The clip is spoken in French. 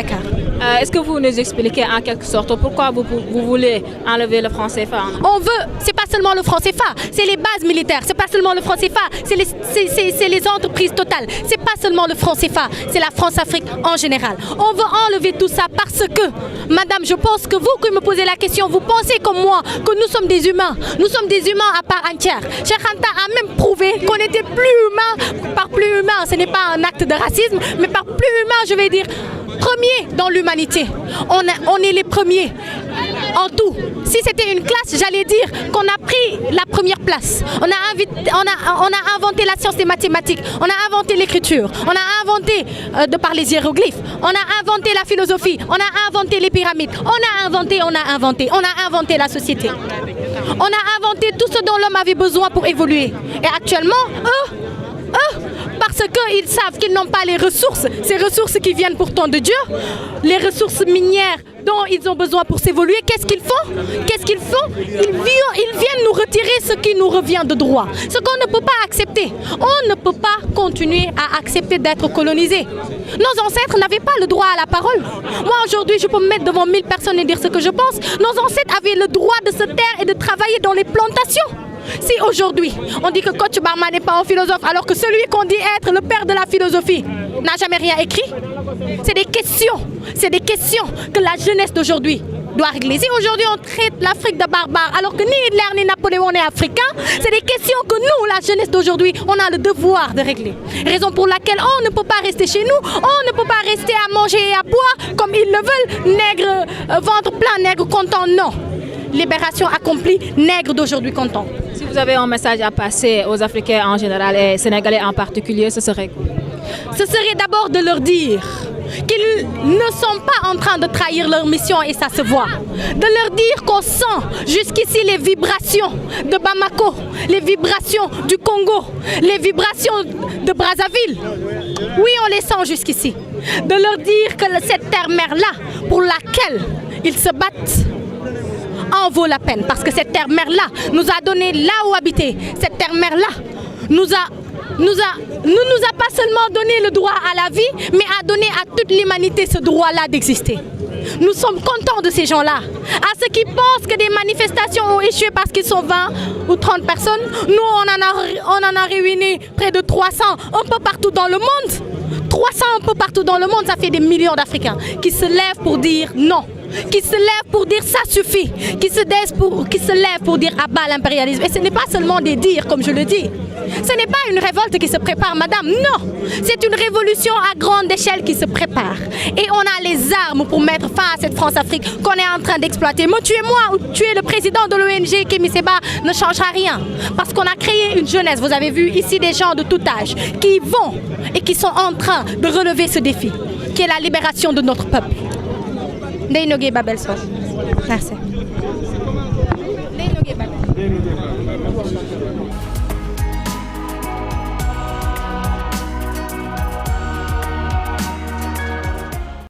Dakar. Est-ce que vous nous expliquez en quelque sorte pourquoi vous voulez enlever le franc CFA? On veut, c'est pas seulement le franc CFA, c'est les bases militaires, c'est pas seulement le franc CFA, c'est les entreprises totales, c'est pas seulement le franc CFA, c'est la France-Afrique en général. On veut enlever tout ça parce que, madame, je pense que vous qui me posez la question, vous pensez comme moi que nous sommes des humains à part entière. Cheikh Anta a même prouvé qu'on était plus humain, par plus humain, ce n'est pas un acte de racisme, mais par plus humain, je vais dire, premier dans l'humanité. On est les premiers en tout. Si c'était une classe, j'allais dire qu'on a pris la première place. On a inventé la science des mathématiques, on a inventé l'écriture, on a inventé de par les hiéroglyphes, on a inventé la philosophie, on a inventé les pyramides, on a inventé la société. On a inventé tout ce dont l'homme avait besoin pour évoluer. Et actuellement, parce qu'ils savent qu'ils n'ont pas les ressources, ces ressources qui viennent pourtant de Dieu, les ressources minières dont ils ont besoin pour s'évoluer, qu'est-ce qu'ils font? Ils viennent nous retirer ce qui nous revient de droit, ce qu'on ne peut pas accepter. On ne peut pas continuer à accepter d'être colonisé. Nos ancêtres n'avaient pas le droit à la parole. Moi aujourd'hui, je peux me mettre devant 1000 personnes et dire ce que je pense. Nos ancêtres avaient le droit de se taire et de travailler dans les plantations. Si aujourd'hui, on dit que Kocc Barma n'est pas un philosophe, alors que celui qu'on dit être le père de la philosophie n'a jamais rien écrit, c'est des questions que la jeunesse d'aujourd'hui doit régler. Si aujourd'hui on traite l'Afrique de barbare, alors que ni Hitler ni Napoléon n'est africain, c'est des questions que nous, la jeunesse d'aujourd'hui, on a le devoir de régler. Raison pour laquelle on ne peut pas rester chez nous, on ne peut pas rester à manger et à boire comme ils le veulent, nègre, ventre plein, nègre content, non. Libération accomplie, nègre d'aujourd'hui content. Si vous avez un message à passer aux Africains en général et Sénégalais en particulier, ce serait quoi? Ce serait d'abord de leur dire qu'ils ne sont pas en train de trahir leur mission et ça se voit. De leur dire qu'on sent jusqu'ici les vibrations de Bamako, les vibrations du Congo, les vibrations de Brazzaville. Oui, on les sent jusqu'ici. De leur dire que cette terre-mère-là, pour laquelle ils se battent, en vaut la peine. Parce que cette terre-mère-là nous a donné là où habiter. Cette terre-mère-là ne nous a pas seulement donné le droit à la vie, mais a donné à toute l'humanité ce droit-là d'exister. Nous sommes contents de ces gens-là. À ceux qui pensent que des manifestations ont échoué parce qu'ils sont 20 ou 30 personnes, nous on en a réuni près de 300 un peu partout dans le monde. 300 un peu partout dans le monde, ça fait des millions d'Africains qui se lèvent pour dire non. Qui se lèvent pour dire ça suffit, qui se lèvent pour dire abat l'impérialisme. Et ce n'est pas seulement des dires, comme je le dis. Ce n'est pas une révolte qui se prépare, madame, non. C'est une révolution à grande échelle qui se prépare. Et on a les armes pour mettre fin à cette France-Afrique qu'on est en train d'exploiter. Me tuer moi ou tuer le président de l'ONG, Kémy Séba, ne changera rien. Parce qu'on a créé une jeunesse, vous avez vu ici des gens de tout âge, qui vont et qui sont en train de relever ce défi, qui est la libération de notre peuple. Ndeye Nogué Babel Sow. Merci. Ndeye Nogué Babel.